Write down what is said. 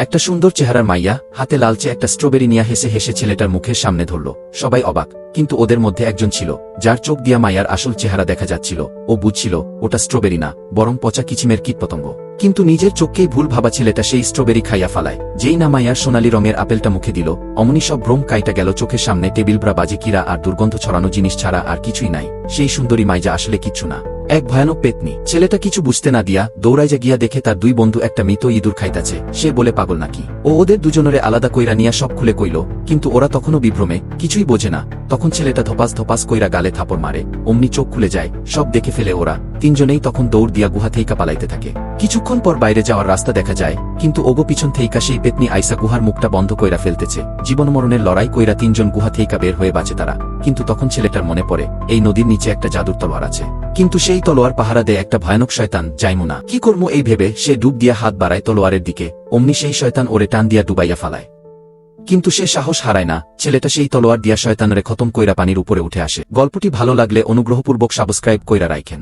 একটা সুন্দর চেহারার মাইয়া হাতে লালচে একটা স্ট্রবেরি নিয়ে হেসে হেসে ছেলেটার মুখের সামনে ধরল। সবাই অবাক, কিন্তু ওদের মধ্যে একজন ছিল যার চোখ দিয়া মাইয়ার আসল চেহারা দেখা যাচ্ছিল। ও বুঝছিল ওটা স্ট্রবেরি না, বরং পচা কিচিমের কীটপতঙ্গ। কিন্তু নিজের চোখকেই ভুল ভাবা ছেলেটা সেই স্ট্রবেরি খাইয়া ফালায়। যেই না মাইয়ার সোনালি রঙের আপেলটা মুখে দিল, অমনি সব ভ্রম কাইটা গেল চোখের সামনে। টেবিল ব্রা বাজে কিরা আর দুর্গন্ধ ছড়ানো জিনিস ছাড়া আর কিছুই নাই। সেই সুন্দরী মাইজা আসলে কিচ্ছু না, এক ভয়ানক পেতনি। ছেলেটা কিছু বুঝতে না দিয়া দৌড়াইজা গিয়া দেখে তার দুই বন্ধু একটা মৃত ইঁদুর খাইতাছে। সে বলে পাগল নাকি, ও ওদের দুজনরে আলাদা কইরা নিয়া সব খুলে কইল। কিন্তু ওরা তখনও বিভ্রমে, কিছুই বোঝে না। তখন ছেলেটা ধপাস ধপাস কইরা গালে থাপড় মারে, অমনি চোখ খুলে যায়। সব দেখে ফেলে ওরা তিনজনেই তখন দৌড় দিয়া গুহা থেইকা পালাইতে থাকে। কিছুক্ষণ পর বাইরে যাওয়ার রাস্তা দেখা যায়, কিন্তু ওগো পিছন থেইকা সেই পেতনি আইসা গুহার মুখটা বন্ধ কইরা ফেলতেছে। জীবন মরণের লড়াই কইরা তিনজন গুহা থেইকা বের হয়ে বাঁচে তারা। কিন্তু তখন ছেলেটার মনে পড়ে এই নদীর নিচে একটা জাদুর তলোয়ার আছে, কিন্তু সেই তলোয়ার পাহারা দেয় একটা ভয়ানক শয়তান। যাইমু না, কি করবো এই ভেবে সে ডুব দিয়া হাত বাড়ায় তলোয়ারের দিকে। অমনি সেই শয়তান ওরে টান দিয়া ডুবাইয়া ফালায়। কিন্তু সে সাহস হারায় না। ছেলেটা সেই তলোয়ার দিয়া শয়তানরে খতম কইরা পানির উপরে উঠে আসে। গল্পটি ভালো লাগলে অনুগ্রহপূর্বক সাবস্ক্রাইব কইরা রাখেন।